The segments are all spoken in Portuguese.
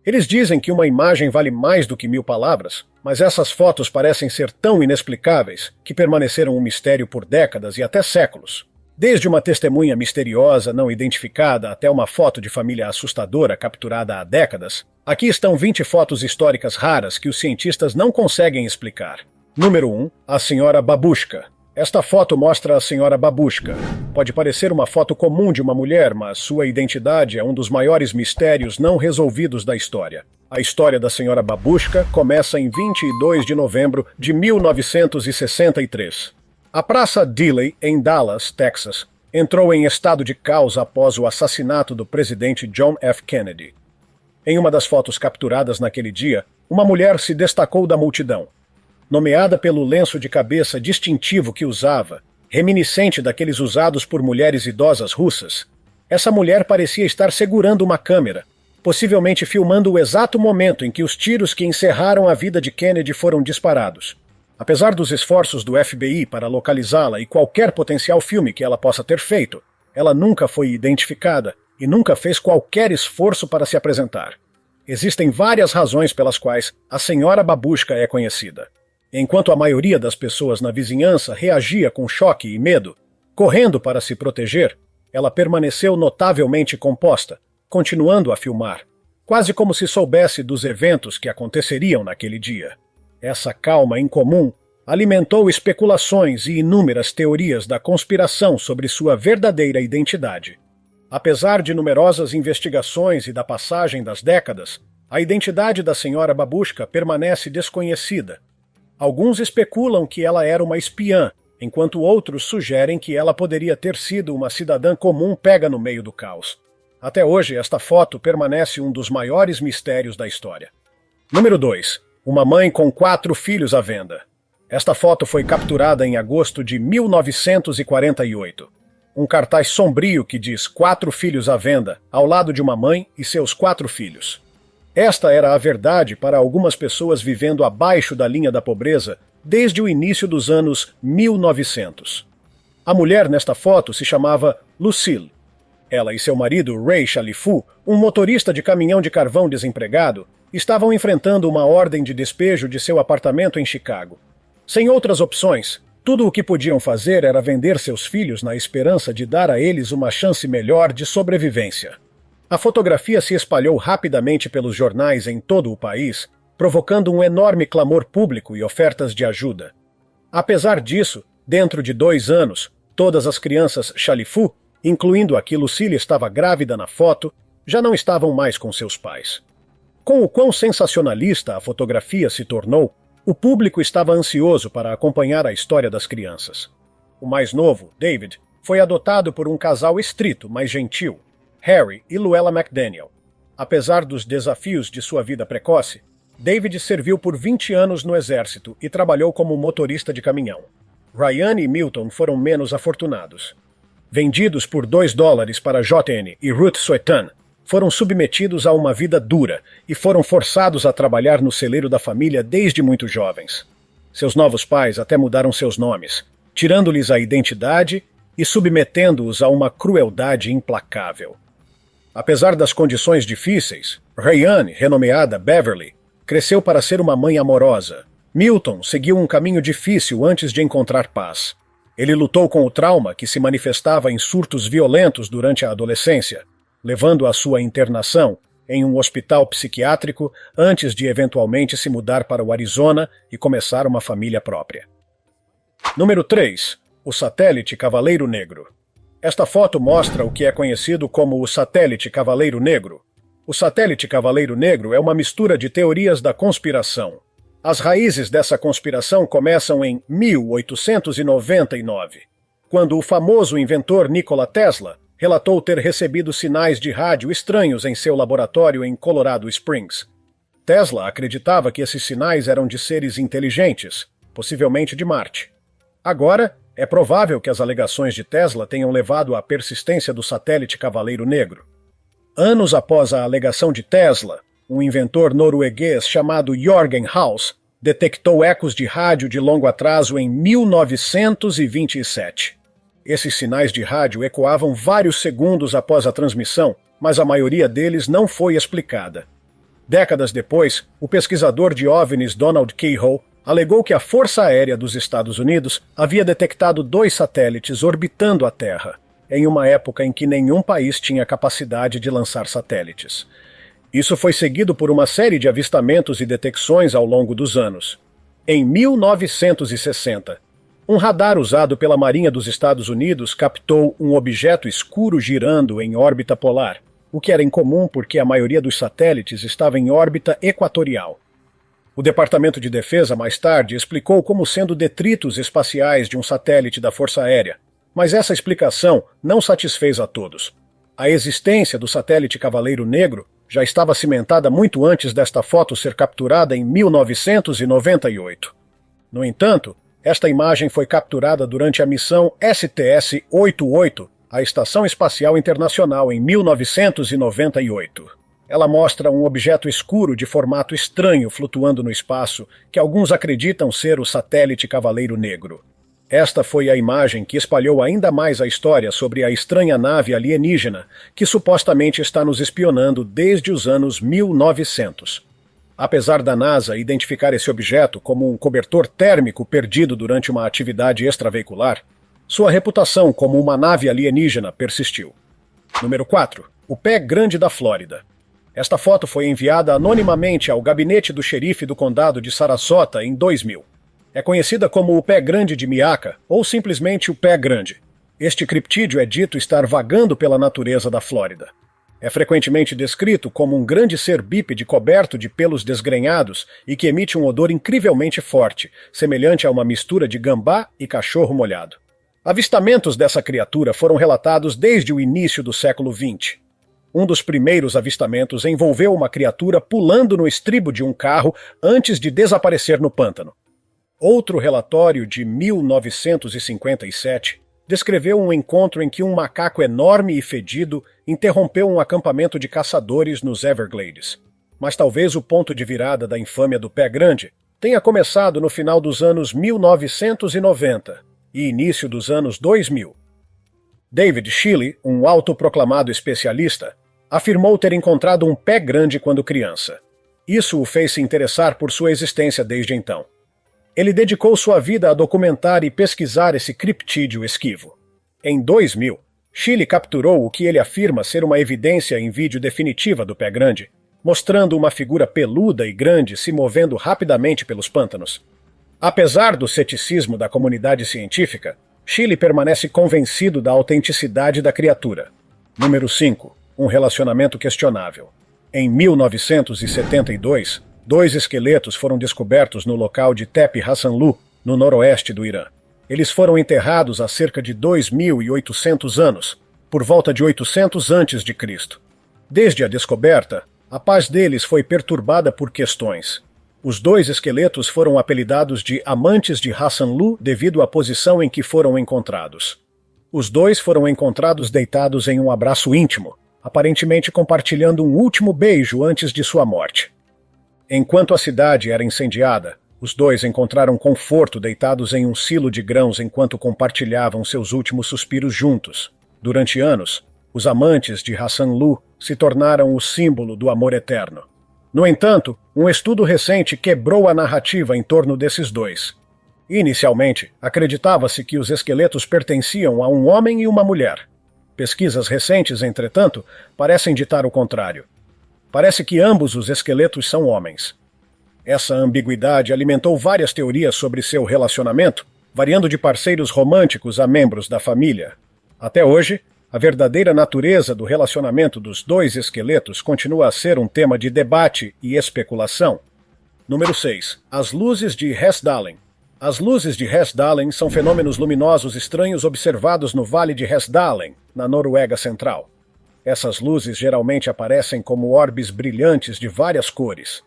Eles dizem que uma imagem vale mais do que 1000 palavras, mas essas fotos parecem ser tão inexplicáveis que permaneceram um mistério por décadas e até séculos. Desde uma testemunha misteriosa não identificada até uma foto de família assustadora capturada há décadas, aqui estão 20 fotos históricas raras que os cientistas não conseguem explicar. Número 1. A Senhora Babushka. Esta foto mostra a Senhora Babushka. Pode parecer uma foto comum de uma mulher, mas sua identidade é um dos maiores mistérios não resolvidos da história. A história da Senhora Babushka começa em 22 de novembro de 1963. A Praça Dealey, em Dallas, Texas, entrou em estado de caos após o assassinato do presidente John F. Kennedy. Em uma das fotos capturadas naquele dia, uma mulher se destacou da multidão. Nomeada pelo lenço de cabeça distintivo que usava, reminiscente daqueles usados por mulheres idosas russas, essa mulher parecia estar segurando uma câmera, possivelmente filmando o exato momento em que os tiros que encerraram a vida de Kennedy foram disparados. Apesar dos esforços do FBI para localizá-la e qualquer potencial filme que ela possa ter feito, ela nunca foi identificada e nunca fez qualquer esforço para se apresentar. Existem várias razões pelas quais a Senhora Babushka é conhecida. Enquanto a maioria das pessoas na vizinhança reagia com choque e medo, correndo para se proteger, ela permaneceu notavelmente composta, continuando a filmar, quase como se soubesse dos eventos que aconteceriam naquele dia. Essa calma incomum alimentou especulações e inúmeras teorias da conspiração sobre sua verdadeira identidade. Apesar de numerosas investigações e da passagem das décadas, a identidade da Senhora Babushka permanece desconhecida. Alguns especulam que ela era uma espiã, enquanto outros sugerem que ela poderia ter sido uma cidadã comum pega no meio do caos. Até hoje, esta foto permanece um dos maiores mistérios da história. Número 2. Uma mãe com 4 filhos à venda. Esta foto foi capturada em agosto de 1948. Um cartaz sombrio que diz 4 filhos à venda, ao lado de uma mãe e seus 4 filhos. Esta era a verdade para algumas pessoas vivendo abaixo da linha da pobreza desde o início dos anos 1900. A mulher nesta foto se chamava Lucille. Ela e seu marido, Ray Chalifu, um motorista de caminhão de carvão desempregado, estavam enfrentando uma ordem de despejo de seu apartamento em Chicago. Sem outras opções, tudo o que podiam fazer era vender seus filhos na esperança de dar a eles uma chance melhor de sobrevivência. A fotografia se espalhou rapidamente pelos jornais em todo o país, provocando um enorme clamor público e ofertas de ajuda. Apesar disso, dentro de 2 anos, todas as crianças Chalifu, incluindo a que Lucille estava grávida na foto, já não estavam mais com seus pais. Com o quão sensacionalista a fotografia se tornou, o público estava ansioso para acompanhar a história das crianças. O mais novo, David, foi adotado por um casal estrito, mas gentil, Harry e Luella McDaniel. Apesar dos desafios de sua vida precoce, David serviu por 20 anos no exército e trabalhou como motorista de caminhão. Ryan e Milton foram menos afortunados. Vendidos por $2 para JN e Ruth Soetan, foram submetidos a uma vida dura e foram forçados a trabalhar no celeiro da família desde muito jovens. Seus novos pais até mudaram seus nomes, tirando-lhes a identidade e submetendo-os a uma crueldade implacável. Apesar das condições difíceis, Ryan, renomeada Beverly, cresceu para ser uma mãe amorosa. Milton seguiu um caminho difícil antes de encontrar paz. Ele lutou com o trauma que se manifestava em surtos violentos durante a adolescência, levando à sua internação em um hospital psiquiátrico antes de eventualmente se mudar para o Arizona e começar uma família própria. Número 3. O satélite Cavaleiro Negro. Esta foto mostra o que é conhecido como o satélite Cavaleiro Negro. O satélite Cavaleiro Negro é uma mistura de teorias da conspiração. As raízes dessa conspiração começam em 1899, quando o famoso inventor Nikola Tesla relatou ter recebido sinais de rádio estranhos em seu laboratório em Colorado Springs. Tesla acreditava que esses sinais eram de seres inteligentes, possivelmente de Marte. Agora, é provável que as alegações de Tesla tenham levado à persistência do satélite Cavaleiro Negro. Anos após a alegação de Tesla, um inventor norueguês chamado Jørgen Haus detectou ecos de rádio de longo atraso em 1927. Esses sinais de rádio ecoavam vários segundos após a transmissão, mas a maioria deles não foi explicada. Décadas depois, o pesquisador de OVNIs Donald Keyhoe alegou que a Força Aérea dos Estados Unidos havia detectado 2 satélites orbitando a Terra, em uma época em que nenhum país tinha capacidade de lançar satélites. Isso foi seguido por uma série de avistamentos e detecções ao longo dos anos. Em 1960, um radar usado pela Marinha dos Estados Unidos captou um objeto escuro girando em órbita polar, o que era incomum porque a maioria dos satélites estava em órbita equatorial. O Departamento de Defesa, mais tarde, explicou como sendo detritos espaciais de um satélite da Força Aérea, mas essa explicação não satisfez a todos. A existência do satélite Cavaleiro Negro já estava cimentada muito antes desta foto ser capturada em 1998. No entanto, esta imagem foi capturada durante a missão STS-88 à Estação Espacial Internacional em 1998. Ela mostra um objeto escuro de formato estranho flutuando no espaço, que alguns acreditam ser o satélite Cavaleiro Negro. Esta foi a imagem que espalhou ainda mais a história sobre a estranha nave alienígena que supostamente está nos espionando desde os anos 1900. Apesar da NASA identificar esse objeto como um cobertor térmico perdido durante uma atividade extraveicular, sua reputação como uma nave alienígena persistiu. Número 4. O Pé Grande da Flórida. Esta foto foi enviada anonimamente ao gabinete do xerife do condado de Sarasota em 2000. É conhecida como o Pé Grande de Miaka, ou simplesmente o Pé Grande. Este criptídeo é dito estar vagando pela natureza da Flórida. É frequentemente descrito como um grande ser bípede coberto de pelos desgrenhados e que emite um odor incrivelmente forte, semelhante a uma mistura de gambá e cachorro molhado. Avistamentos dessa criatura foram relatados desde o início do século XX. Um dos primeiros avistamentos envolveu uma criatura pulando no estribo de um carro antes de desaparecer no pântano. Outro relatório de 1957 descreveu um encontro em que um macaco enorme e fedido interrompeu um acampamento de caçadores nos Everglades. Mas talvez o ponto de virada da infâmia do Pé Grande tenha começado no final dos anos 1990 e início dos anos 2000. David Shealy, um autoproclamado especialista, afirmou ter encontrado um pé grande quando criança. Isso o fez se interessar por sua existência desde então. Ele dedicou sua vida a documentar e pesquisar esse criptídeo esquivo. Em 2000, Shealy capturou o que ele afirma ser uma evidência em vídeo definitiva do pé grande, mostrando uma figura peluda e grande se movendo rapidamente pelos pântanos. Apesar do ceticismo da comunidade científica, Shealy permanece convencido da autenticidade da criatura. Número 5. Um relacionamento questionável. Em 1972, 2 esqueletos foram descobertos no local de Tepe Hassanlu, no noroeste do Irã. Eles foram enterrados há cerca de 2.800 anos, por volta de 800 a.C. Desde a descoberta, a paz deles foi perturbada por questões. Os 2 esqueletos foram apelidados de Amantes de Hassanlu devido à posição em que foram encontrados. Os 2 foram encontrados deitados em um abraço íntimo, aparentemente compartilhando um último beijo antes de sua morte. Enquanto a cidade era incendiada, os 2 encontraram conforto deitados em um silo de grãos enquanto compartilhavam seus últimos suspiros juntos. Durante anos, os amantes de Hassanlu se tornaram o símbolo do amor eterno. No entanto, um estudo recente quebrou a narrativa em torno desses 2. Inicialmente, acreditava-se que os esqueletos pertenciam a um homem e uma mulher. Pesquisas recentes, entretanto, parecem ditar o contrário. Parece que ambos os esqueletos são homens. Essa ambiguidade alimentou várias teorias sobre seu relacionamento, variando de parceiros românticos a membros da família. Até hoje, a verdadeira natureza do relacionamento dos 2 esqueletos continua a ser um tema de debate e especulação. Número 6. As luzes de Hessdalen. As luzes de Hessdalen são fenômenos luminosos estranhos observados no Vale de Hessdalen, na Noruega Central. Essas luzes geralmente aparecem como orbes brilhantes de várias cores: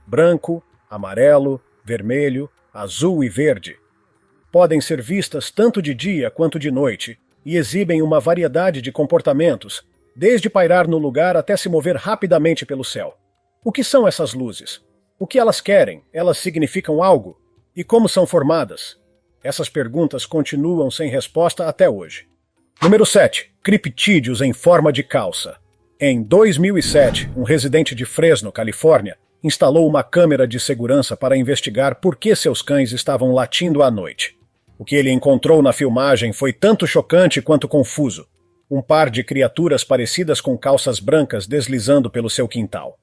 branco, amarelo, vermelho, azul e verde. Podem ser vistas tanto de dia quanto de noite e exibem uma variedade de comportamentos, desde pairar no lugar até se mover rapidamente pelo céu. O que são essas luzes? O que elas querem? Elas significam algo? E como são formadas? Essas perguntas continuam sem resposta até hoje. Número 7. Criptídeos em forma de calça. Em 2007, um residente de Fresno, Califórnia, instalou uma câmera de segurança para investigar por que seus cães estavam latindo à noite. O que ele encontrou na filmagem foi tanto chocante quanto confuso. Um par de criaturas parecidas com calças brancas deslizando pelo seu quintal.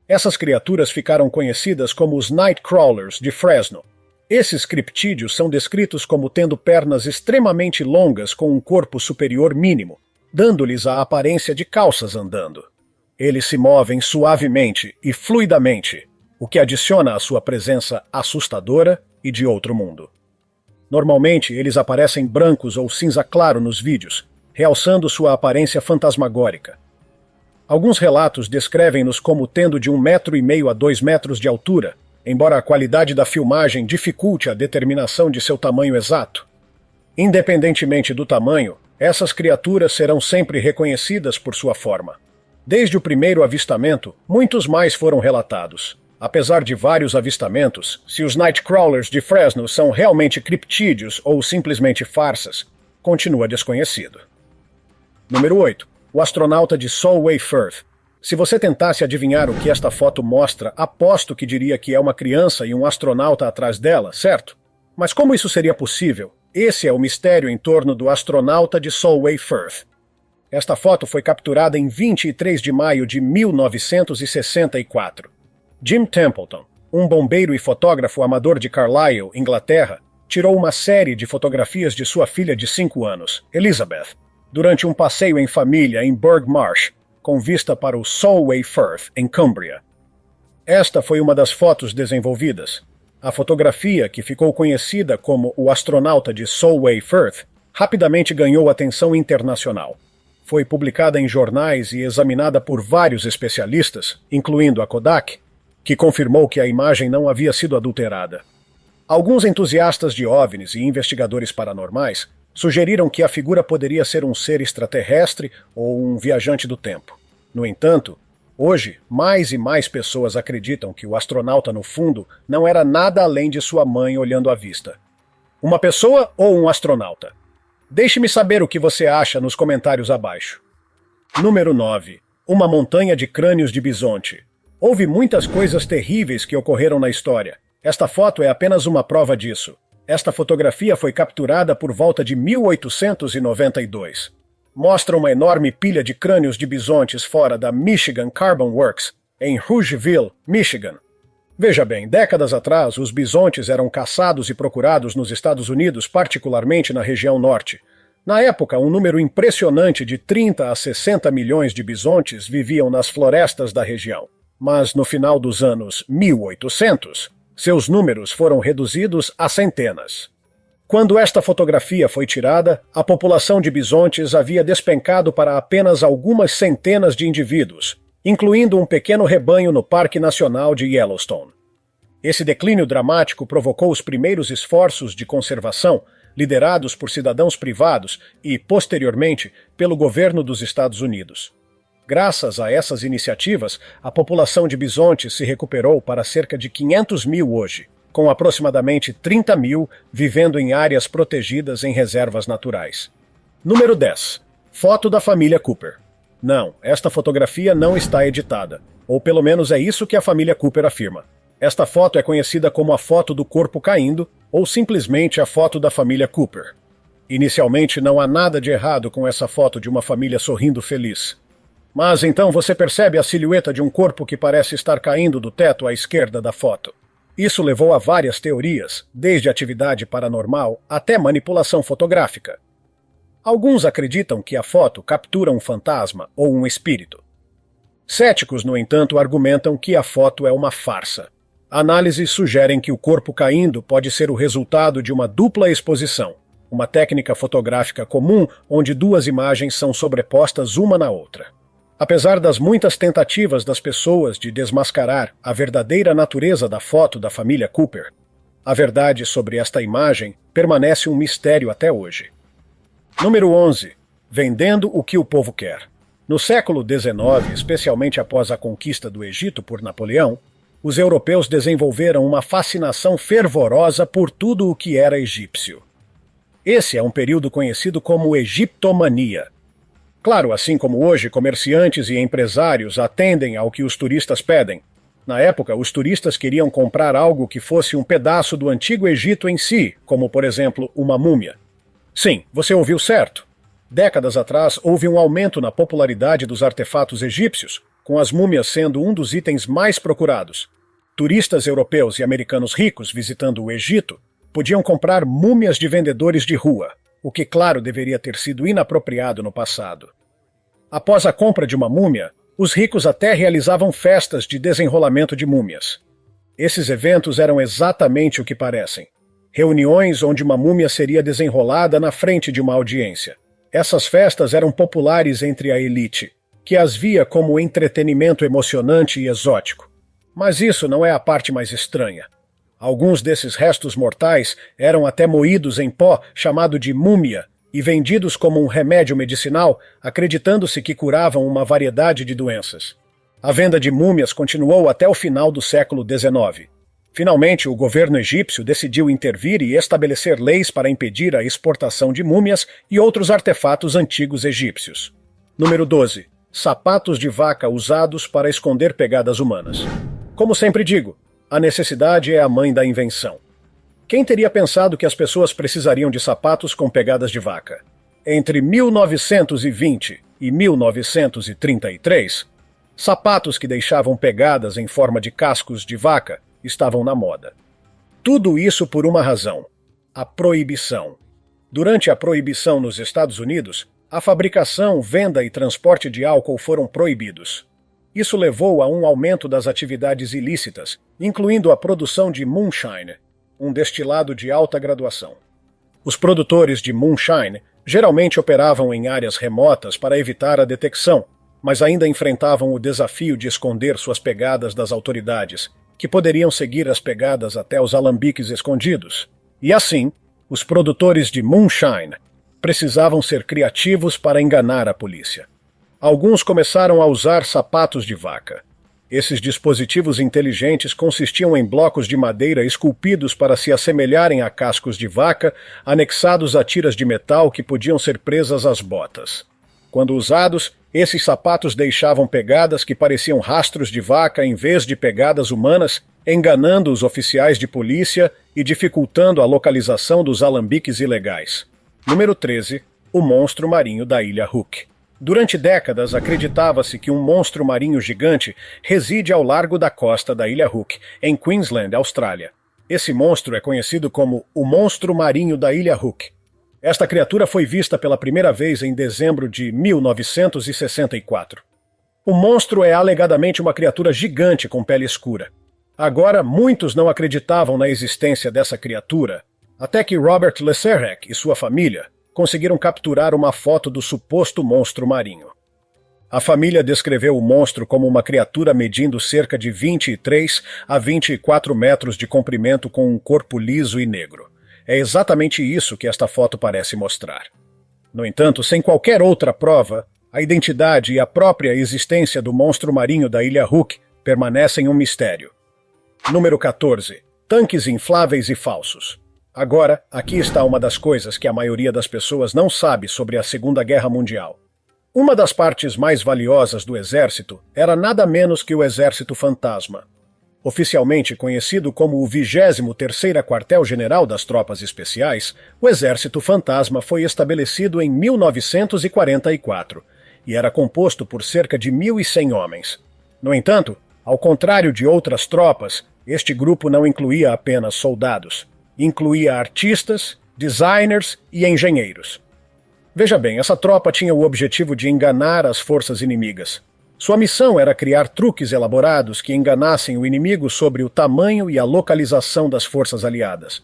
Essas criaturas ficaram conhecidas como os Nightcrawlers de Fresno. Esses criptídeos são descritos como tendo pernas extremamente longas com um corpo superior mínimo, dando-lhes a aparência de calças andando. Eles se movem suavemente e fluidamente, o que adiciona à sua presença assustadora e de outro mundo. Normalmente, eles aparecem brancos ou cinza claro nos vídeos, realçando sua aparência fantasmagórica. Alguns relatos descrevem-nos como tendo de 1,5 metro a 2 metros de altura, embora a qualidade da filmagem dificulte a determinação de seu tamanho exato. Independentemente do tamanho, essas criaturas serão sempre reconhecidas por sua forma. Desde o primeiro avistamento, muitos mais foram relatados. Apesar de vários avistamentos, se os Nightcrawlers de Fresno são realmente criptídeos ou simplesmente farsas, continua desconhecido. Número 8. O astronauta de Solway Firth. Se você tentasse adivinhar o que esta foto mostra, aposto que diria que é uma criança e um astronauta atrás dela, certo? Mas como isso seria possível? Esse é o mistério em torno do astronauta de Solway Firth. Esta foto foi capturada em 23 de maio de 1964. Jim Templeton, um bombeiro e fotógrafo amador de Carlisle, Inglaterra, tirou uma série de fotografias de sua filha de 5 anos, Elizabeth, durante um passeio em família em Burgh Marsh, com vista para o Solway Firth, em Cumbria. Esta foi uma das fotos desenvolvidas. A fotografia, que ficou conhecida como o astronauta de Solway Firth, rapidamente ganhou atenção internacional. Foi publicada em jornais e examinada por vários especialistas, incluindo a Kodak, que confirmou que a imagem não havia sido adulterada. Alguns entusiastas de OVNIs e investigadores paranormais sugeriram que a figura poderia ser um ser extraterrestre ou um viajante do tempo. No entanto, hoje, mais e mais pessoas acreditam que o astronauta no fundo não era nada além de sua mãe olhando à vista. Uma pessoa ou um astronauta? Deixe-me saber o que você acha nos comentários abaixo. Número 9. Uma montanha de crânios de bisonte. Houve muitas coisas terríveis que ocorreram na história. Esta foto é apenas uma prova disso. Esta fotografia foi capturada por volta de 1892. Mostra uma enorme pilha de crânios de bisontes fora da Michigan Carbon Works, em Rougemont, Michigan. Veja bem, décadas atrás, os bisontes eram caçados e procurados nos Estados Unidos, particularmente na região norte. Na época, um número impressionante de 30 a 60 milhões de bisontes viviam nas florestas da região. Mas no final dos anos 1800, seus números foram reduzidos a centenas. Quando esta fotografia foi tirada, a população de bisontes havia despencado para apenas algumas centenas de indivíduos, incluindo um pequeno rebanho no Parque Nacional de Yellowstone. Esse declínio dramático provocou os primeiros esforços de conservação, liderados por cidadãos privados e, posteriormente, pelo governo dos Estados Unidos. Graças a essas iniciativas, a população de bisontes se recuperou para cerca de 500 mil hoje, com aproximadamente 30 mil vivendo em áreas protegidas em reservas naturais. Número 10. Foto da família Cooper. Não, esta fotografia não está editada, ou pelo menos é isso que a família Cooper afirma. Esta foto é conhecida como a foto do corpo caindo, ou simplesmente a foto da família Cooper. Inicialmente não há nada de errado com essa foto de uma família sorrindo feliz. Mas então você percebe a silhueta de um corpo que parece estar caindo do teto à esquerda da foto. Isso levou a várias teorias, desde atividade paranormal até manipulação fotográfica. Alguns acreditam que a foto captura um fantasma ou um espírito. Céticos, no entanto, argumentam que a foto é uma farsa. Análises sugerem que o corpo caindo pode ser o resultado de uma dupla exposição, uma técnica fotográfica comum onde duas imagens são sobrepostas uma na outra. Apesar das muitas tentativas das pessoas de desmascarar a verdadeira natureza da foto da família Cooper, a verdade sobre esta imagem permanece um mistério até hoje. Número 11. Vendendo o que o povo quer. No século XIX, especialmente após a conquista do Egito por Napoleão, os europeus desenvolveram uma fascinação fervorosa por tudo o que era egípcio. Esse é um período conhecido como Egiptomania. Claro, assim como hoje, comerciantes e empresários atendem ao que os turistas pedem. Na época, os turistas queriam comprar algo que fosse um pedaço do antigo Egito em si, como, por exemplo, uma múmia. Sim, você ouviu certo. Décadas atrás, houve um aumento na popularidade dos artefatos egípcios, com as múmias sendo um dos itens mais procurados. Turistas europeus e americanos ricos visitando o Egito podiam comprar múmias de vendedores de rua, o que, claro, deveria ter sido inapropriado no passado. Após a compra de uma múmia, os ricos até realizavam festas de desenrolamento de múmias. Esses eventos eram exatamente o que parecem: reuniões onde uma múmia seria desenrolada na frente de uma audiência. Essas festas eram populares entre a elite, que as via como entretenimento emocionante e exótico. Mas isso não é a parte mais estranha. Alguns desses restos mortais eram até moídos em pó chamado de múmia e vendidos como um remédio medicinal, acreditando-se que curavam uma variedade de doenças. A venda de múmias continuou até o final do século XIX. Finalmente, o governo egípcio decidiu intervir e estabelecer leis para impedir a exportação de múmias e outros artefatos antigos egípcios. Número 12. Sapatos de vaca usados para esconder pegadas humanas. Como sempre digo, a necessidade é a mãe da invenção. Quem teria pensado que as pessoas precisariam de sapatos com pegadas de vaca? Entre 1920 e 1933, sapatos que deixavam pegadas em forma de cascos de vaca estavam na moda. Tudo isso por uma razão: a proibição. Durante a proibição nos Estados Unidos, a fabricação, venda e transporte de álcool foram proibidos. Isso levou a um aumento das atividades ilícitas, incluindo a produção de moonshine, um destilado de alta graduação. Os produtores de moonshine geralmente operavam em áreas remotas para evitar a detecção, mas ainda enfrentavam o desafio de esconder suas pegadas das autoridades, que poderiam seguir as pegadas até os alambiques escondidos. E assim, os produtores de moonshine precisavam ser criativos para enganar a polícia. Alguns começaram a usar sapatos de vaca. Esses dispositivos inteligentes consistiam em blocos de madeira esculpidos para se assemelharem a cascos de vaca, anexados a tiras de metal que podiam ser presas às botas. Quando usados, esses sapatos deixavam pegadas que pareciam rastros de vaca em vez de pegadas humanas, enganando os oficiais de polícia e dificultando a localização dos alambiques ilegais. Número 13. O monstro marinho da Ilha Hook. Durante décadas, acreditava-se que um monstro marinho gigante reside ao largo da costa da Ilha Hook, em Queensland, Austrália. Esse monstro é conhecido como o monstro marinho da Ilha Hook. Esta criatura foi vista pela primeira vez em dezembro de 1964. O monstro é alegadamente uma criatura gigante com pele escura. Agora, muitos não acreditavam na existência dessa criatura, até que Robert Leserek e sua família conseguiram capturar uma foto do suposto monstro marinho. A família descreveu o monstro como uma criatura medindo cerca de 23 a 24 metros de comprimento com um corpo liso e negro. É exatamente isso que esta foto parece mostrar. No entanto, sem qualquer outra prova, a identidade e a própria existência do monstro marinho da Ilha Hook permanecem um mistério. Número 14. Tanques infláveis e falsos. Agora, aqui está uma das coisas que a maioria das pessoas não sabe sobre a Segunda Guerra Mundial. Uma das partes mais valiosas do exército era nada menos que o Exército Fantasma. Oficialmente conhecido como o 23º Quartel-General das Tropas Especiais, o Exército Fantasma foi estabelecido em 1944 e era composto por cerca de 1.100 homens. No entanto, ao contrário de outras tropas, este grupo não incluía apenas soldados. Incluía artistas, designers e engenheiros. Veja bem, essa tropa tinha o objetivo de enganar as forças inimigas. Sua missão era criar truques elaborados que enganassem o inimigo sobre o tamanho e a localização das forças aliadas.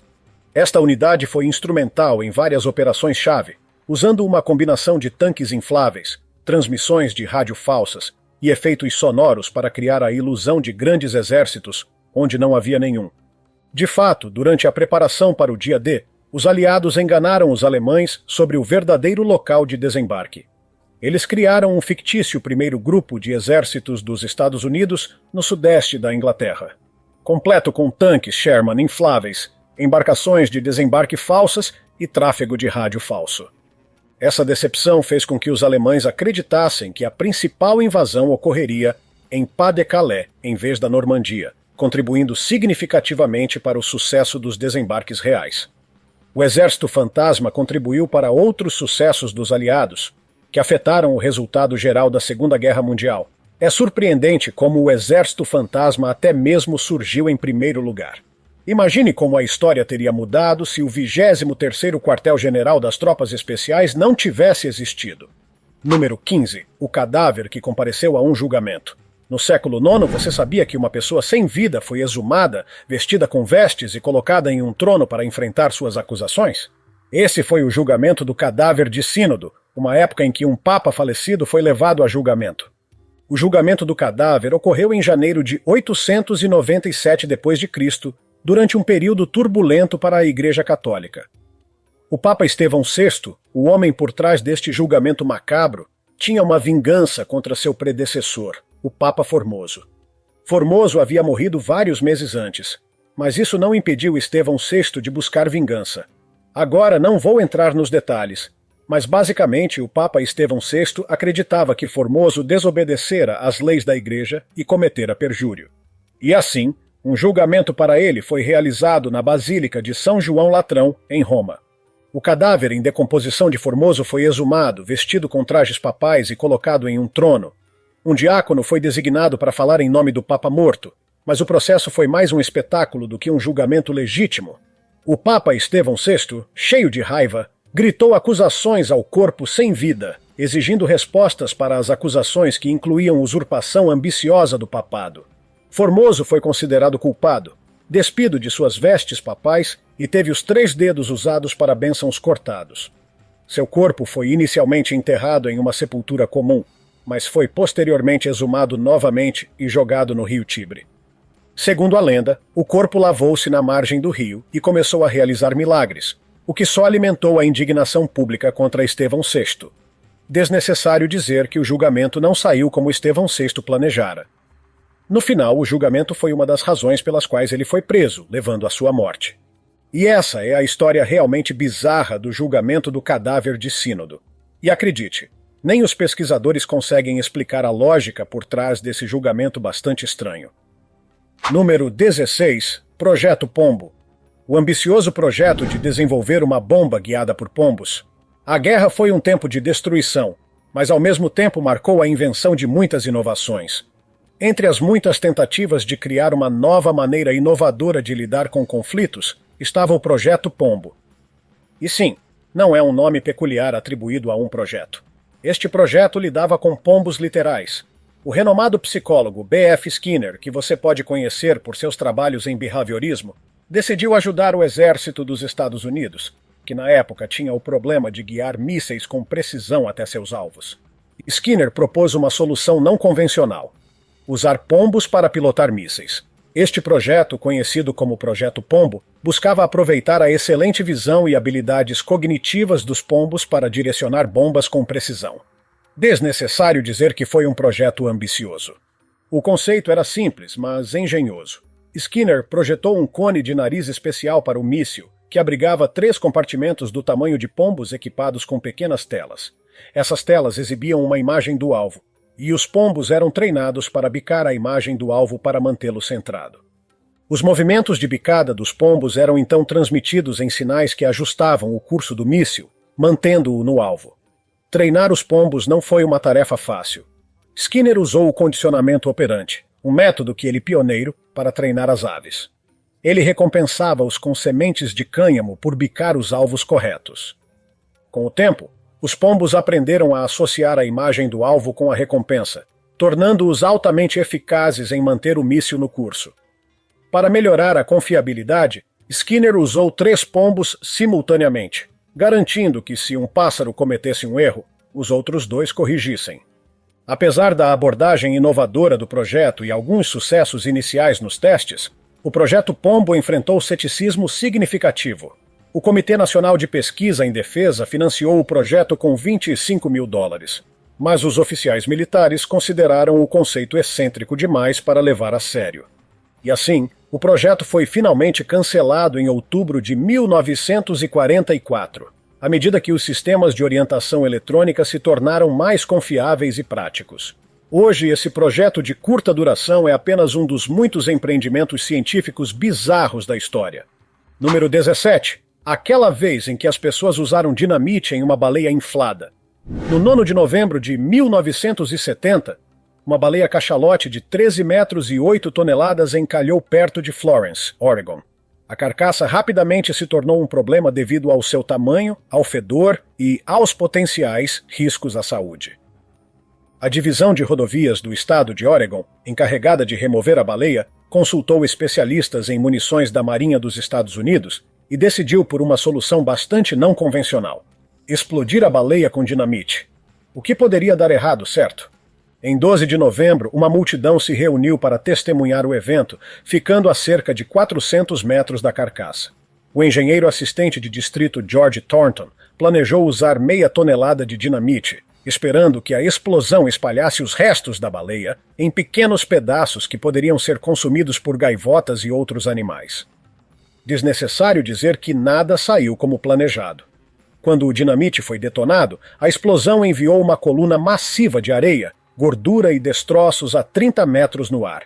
Esta unidade foi instrumental em várias operações-chave, usando uma combinação de tanques infláveis, transmissões de rádio falsas e efeitos sonoros para criar a ilusão de grandes exércitos onde não havia nenhum. De fato, durante a preparação para o dia D, os aliados enganaram os alemães sobre o verdadeiro local de desembarque. Eles criaram um fictício primeiro grupo de exércitos dos Estados Unidos no sudeste da Inglaterra, completo com tanques Sherman infláveis, embarcações de desembarque falsas e tráfego de rádio falso. Essa decepção fez com que os alemães acreditassem que a principal invasão ocorreria em Pas-de-Calais, em vez da Normandia, contribuindo significativamente para o sucesso dos desembarques reais. O Exército Fantasma contribuiu para outros sucessos dos aliados, que afetaram o resultado geral da Segunda Guerra Mundial. É surpreendente como o Exército Fantasma até mesmo surgiu em primeiro lugar. Imagine como a história teria mudado se o 23º Quartel-General das Tropas Especiais não tivesse existido. Número 15. O cadáver que compareceu a um julgamento. No século IX, você sabia que uma pessoa sem vida foi exumada, vestida com vestes e colocada em um trono para enfrentar suas acusações? Esse foi o julgamento do cadáver de Sínodo, uma época em que um papa falecido foi levado a julgamento. O julgamento do cadáver ocorreu em janeiro de 897 d.C., durante um período turbulento para a Igreja Católica. O Papa Estevão VI, o homem por trás deste julgamento macabro, tinha uma vingança contra seu predecessor, o Papa Formoso. Formoso havia morrido vários meses antes, mas isso não impediu Estevão VI de buscar vingança. Agora não vou entrar nos detalhes, mas basicamente o Papa Estevão VI acreditava que Formoso desobedecera às leis da Igreja e cometera perjúrio. E assim, um julgamento para ele foi realizado na Basílica de São João Latrão, em Roma. O cadáver em decomposição de Formoso foi exumado, vestido com trajes papais e colocado em um trono. Um diácono foi designado para falar em nome do Papa morto, mas o processo foi mais um espetáculo do que um julgamento legítimo. O Papa Estevão VI, cheio de raiva, gritou acusações ao corpo sem vida, exigindo respostas para as acusações que incluíam usurpação ambiciosa do papado. Formoso foi considerado culpado, despido de suas vestes papais e teve os 3 dedos usados para bênçãos cortados. Seu corpo foi inicialmente enterrado em uma sepultura comum, mas foi posteriormente exumado novamente e jogado no rio Tibre. Segundo a lenda, o corpo lavou-se na margem do rio e começou a realizar milagres, o que só alimentou a indignação pública contra Estevão VI. Desnecessário dizer que o julgamento não saiu como Estevão VI planejara. No final, o julgamento foi uma das razões pelas quais ele foi preso, levando à sua morte. E essa é a história realmente bizarra do julgamento do cadáver de Sínodo. E acredite, nem os pesquisadores conseguem explicar a lógica por trás desse julgamento bastante estranho. Número 16. Projeto Pombo. O ambicioso projeto de desenvolver uma bomba guiada por pombos. A guerra foi um tempo de destruição, mas ao mesmo tempo marcou a invenção de muitas inovações. Entre as muitas tentativas de criar uma nova maneira inovadora de lidar com conflitos, estava o Projeto Pombo. E sim, não é um nome peculiar atribuído a um projeto. Este projeto lidava com pombos literais. O renomado psicólogo B.F. Skinner, que você pode conhecer por seus trabalhos em behaviorismo, decidiu ajudar o exército dos Estados Unidos, que na época tinha o problema de guiar mísseis com precisão até seus alvos. Skinner propôs uma solução não convencional: usar pombos para pilotar mísseis. Este projeto, conhecido como Projeto Pombo, buscava aproveitar a excelente visão e habilidades cognitivas dos pombos para direcionar bombas com precisão. Desnecessário dizer que foi um projeto ambicioso. O conceito era simples, mas engenhoso. Skinner projetou um cone de nariz especial para o míssil, que abrigava 3 compartimentos do tamanho de pombos equipados com pequenas telas. Essas telas exibiam uma imagem do alvo, e os pombos eram treinados para bicar a imagem do alvo para mantê-lo centrado. Os movimentos de bicada dos pombos eram então transmitidos em sinais que ajustavam o curso do míssil, mantendo-o no alvo. Treinar os pombos não foi uma tarefa fácil. Skinner usou o condicionamento operante, um método que ele pioneiro para treinar as aves. Ele recompensava-os com sementes de cânhamo por bicar os alvos corretos. Com o tempo, os pombos aprenderam a associar a imagem do alvo com a recompensa, tornando-os altamente eficazes em manter o míssil no curso. Para melhorar a confiabilidade, Skinner usou 3 pombos simultaneamente, garantindo que, se um pássaro cometesse um erro, os outros 2 corrigissem. Apesar da abordagem inovadora do projeto e alguns sucessos iniciais nos testes, o Projeto Pombo enfrentou ceticismo significativo. O Comitê Nacional de Pesquisa em Defesa financiou o projeto com $25 mil, mas os oficiais militares consideraram o conceito excêntrico demais para levar a sério. E assim, o projeto foi finalmente cancelado em outubro de 1944. à medida que os sistemas de orientação eletrônica se tornaram mais confiáveis e práticos. Hoje, esse projeto de curta duração é apenas um dos muitos empreendimentos científicos bizarros da história. Número 17. Aquela vez em que as pessoas usaram dinamite em uma baleia inflada. No 9 de novembro de 1970, uma baleia cachalote de 13 metros e 8 toneladas encalhou perto de Florence, Oregon. A carcaça rapidamente se tornou um problema devido ao seu tamanho, ao fedor e aos potenciais riscos à saúde. A Divisão de Rodovias do Estado de Oregon, encarregada de remover a baleia, consultou especialistas em munições da Marinha dos Estados Unidos e decidiu por uma solução bastante não convencional: explodir a baleia com dinamite. O que poderia dar errado, certo? Em 12 de novembro, uma multidão se reuniu para testemunhar o evento, ficando a cerca de 400 metros da carcaça. O engenheiro assistente de distrito George Thornton planejou usar meia tonelada de dinamite, esperando que a explosão espalhasse os restos da baleia em pequenos pedaços que poderiam ser consumidos por gaivotas e outros animais. Desnecessário dizer que nada saiu como planejado. Quando o dinamite foi detonado, a explosão enviou uma coluna massiva de areia, gordura e destroços a 30 metros no ar.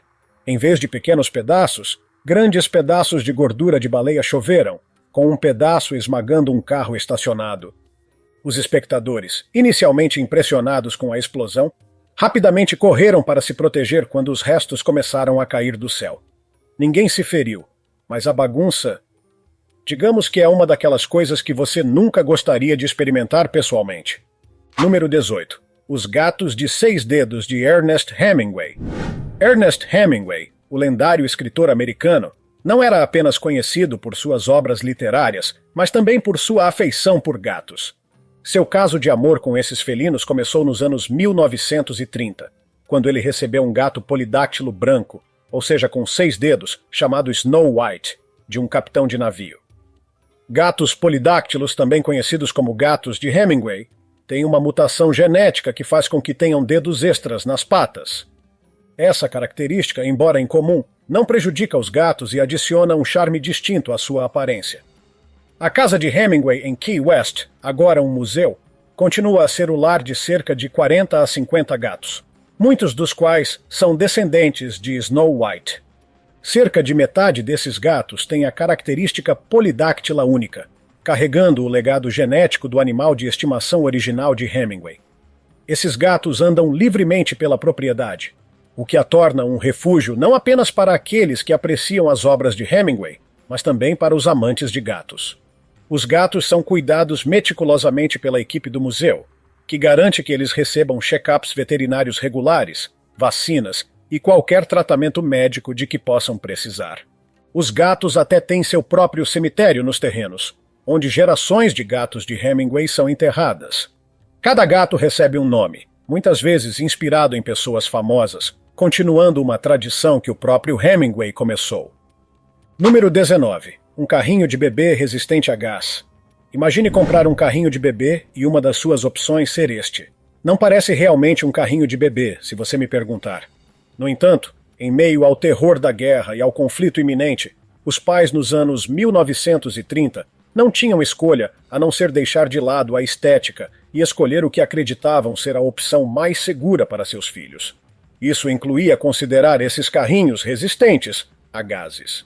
Em vez de pequenos pedaços, grandes pedaços de gordura de baleia choveram, com um pedaço esmagando um carro estacionado. Os espectadores, inicialmente impressionados com a explosão, rapidamente correram para se proteger quando os restos começaram a cair do céu. Ninguém se feriu, mas a bagunça... Digamos que é uma daquelas coisas que você nunca gostaria de experimentar pessoalmente. Número 18. Os Gatos de 6 Dedos de Ernest Hemingway. Ernest Hemingway, o lendário escritor americano, não era apenas conhecido por suas obras literárias, mas também por sua afeição por gatos. Seu caso de amor com esses felinos começou nos anos 1930, quando ele recebeu um gato polidáctilo branco, ou seja, com 6 dedos, chamado Snow White, de um capitão de navio. Gatos polidáctilos, também conhecidos como gatos de Hemingway, têm uma mutação genética que faz com que tenham dedos extras nas patas. Essa característica, embora incomum, não prejudica os gatos e adiciona um charme distinto à sua aparência. A casa de Hemingway em Key West, agora um museu, continua a ser o lar de cerca de 40 a 50 gatos, muitos dos quais são descendentes de Snow White. Cerca de metade desses gatos tem a característica polidáctila única, carregando o legado genético do animal de estimação original de Hemingway. Esses gatos andam livremente pela propriedade, o que a torna um refúgio não apenas para aqueles que apreciam as obras de Hemingway, mas também para os amantes de gatos. Os gatos são cuidados meticulosamente pela equipe do museu, que garante que eles recebam check-ups veterinários regulares, vacinas e qualquer tratamento médico de que possam precisar. Os gatos até têm seu próprio cemitério nos terrenos, onde gerações de gatos de Hemingway são enterradas. Cada gato recebe um nome, muitas vezes inspirado em pessoas famosas, continuando uma tradição que o próprio Hemingway começou. Número 19. Um carrinho de bebê resistente a gás. Imagine comprar um carrinho de bebê e uma das suas opções ser este. Não parece realmente um carrinho de bebê, se você me perguntar. No entanto, em meio ao terror da guerra e ao conflito iminente, os pais nos anos 1930 não tinham escolha a não ser deixar de lado a estética e escolher o que acreditavam ser a opção mais segura para seus filhos. Isso incluía considerar esses carrinhos resistentes a gases.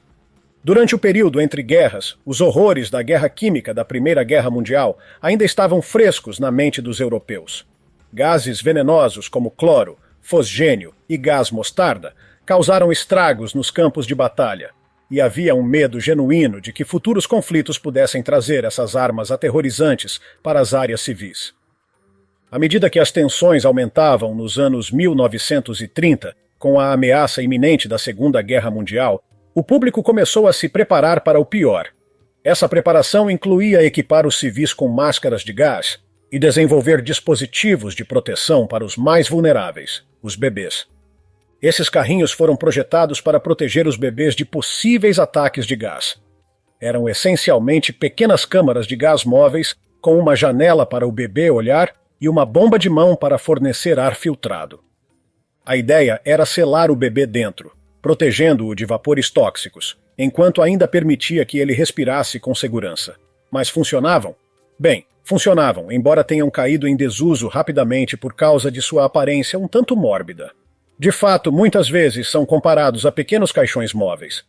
Durante o período entre guerras, os horrores da guerra química da Primeira Guerra Mundial ainda estavam frescos na mente dos europeus. Gases venenosos como cloro, fosgênio e gás mostarda causaram estragos nos campos de batalha, e havia um medo genuíno de que futuros conflitos pudessem trazer essas armas aterrorizantes para as áreas civis. À medida que as tensões aumentavam nos anos 1930, com a ameaça iminente da Segunda Guerra Mundial, o público começou a se preparar para o pior. Essa preparação incluía equipar os civis com máscaras de gás e desenvolver dispositivos de proteção para os mais vulneráveis, os bebês. Esses carrinhos foram projetados para proteger os bebês de possíveis ataques de gás. Eram essencialmente pequenas câmaras de gás móveis com uma janela para o bebê olhar e uma bomba de mão para fornecer ar filtrado. A ideia era selar o bebê dentro, protegendo-o de vapores tóxicos, enquanto ainda permitia que ele respirasse com segurança. Mas funcionavam? Bem, Funcionavam, embora tenham caído em desuso rapidamente por causa de sua aparência um tanto mórbida. De fato, muitas vezes são comparados a pequenos caixões móveis.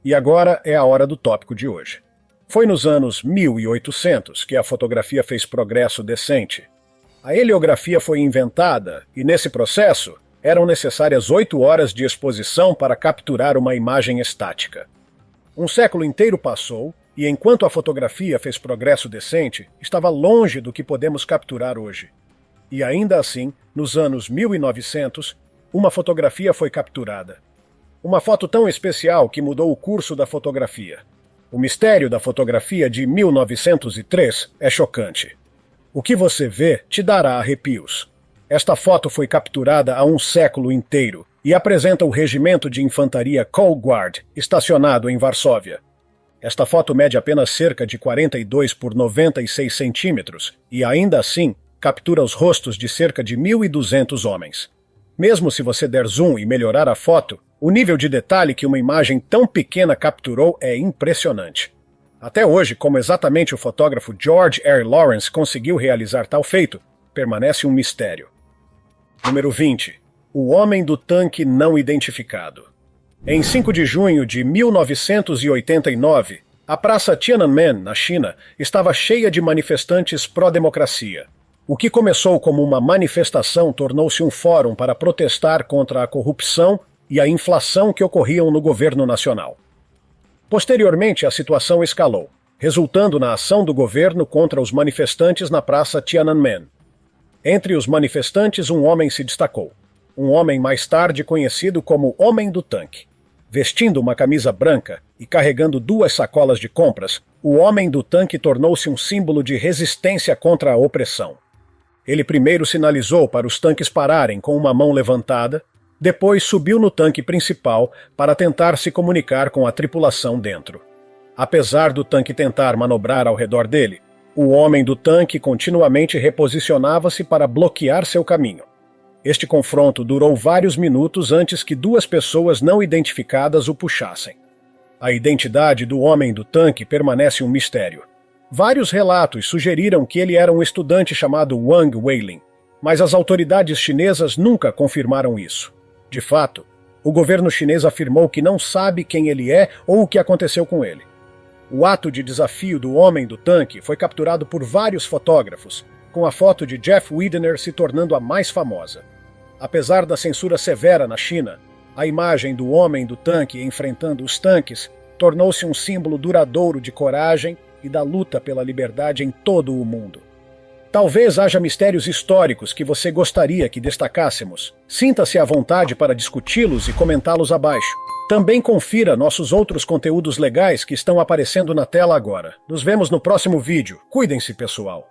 E agora é a hora do tópico de hoje. Foi nos anos 1800 que a fotografia fez progresso decente. A heliografia foi inventada e, nesse processo, eram necessárias 8 horas de exposição para capturar uma imagem estática. Um século inteiro passou e, enquanto a fotografia fez progresso decente, estava longe do que podemos capturar hoje. E ainda assim, nos anos 1900, uma fotografia foi capturada. Uma foto tão especial que mudou o curso da fotografia. O mistério da fotografia de 1903 é chocante. O que você vê te dará arrepios. Esta foto foi capturada há um século inteiro e apresenta o regimento de infantaria Cold Guard, estacionado em Varsóvia. Esta foto mede apenas cerca de 42 por 96 centímetros e, ainda assim, captura os rostos de cerca de 1.200 homens. Mesmo se você der zoom e melhorar a foto, o nível de detalhe que uma imagem tão pequena capturou é impressionante. Até hoje, como exatamente o fotógrafo George R. Lawrence conseguiu realizar tal feito, permanece um mistério. Número 20. O Homem do Tanque Não Identificado. Em 5 de junho de 1989, a Praça Tiananmen, na China, estava cheia de manifestantes pró-democracia. O que começou como uma manifestação tornou-se um fórum para protestar contra a corrupção e a inflação que ocorriam no governo nacional. Posteriormente, a situação escalou, resultando na ação do governo contra os manifestantes na Praça Tiananmen. Entre os manifestantes, um homem se destacou. Um homem mais tarde conhecido como Homem do Tanque. Vestindo uma camisa branca e carregando 2 sacolas de compras, o Homem do Tanque tornou-se um símbolo de resistência contra a opressão. Ele primeiro sinalizou para os tanques pararem com uma mão levantada, depois subiu no tanque principal para tentar se comunicar com a tripulação dentro. Apesar do tanque tentar manobrar ao redor dele, o Homem do Tanque continuamente reposicionava-se para bloquear seu caminho. Este confronto durou vários minutos antes que 2 pessoas não identificadas o puxassem. A identidade do Homem do Tanque permanece um mistério. Vários relatos sugeriram que ele era um estudante chamado Wang Weilin, mas as autoridades chinesas nunca confirmaram isso. De fato, o governo chinês afirmou que não sabe quem ele é ou o que aconteceu com ele. O ato de desafio do Homem do Tanque foi capturado por vários fotógrafos, com a foto de Jeff Widener se tornando a mais famosa. Apesar da censura severa na China, a imagem do Homem do Tanque enfrentando os tanques tornou-se um símbolo duradouro de coragem e da luta pela liberdade em todo o mundo. Talvez haja mistérios históricos que você gostaria que destacássemos. Sinta-se à vontade para discuti-los e comentá-los abaixo. Também confira nossos outros conteúdos legais que estão aparecendo na tela agora. Nos vemos no próximo vídeo. Cuidem-se, pessoal!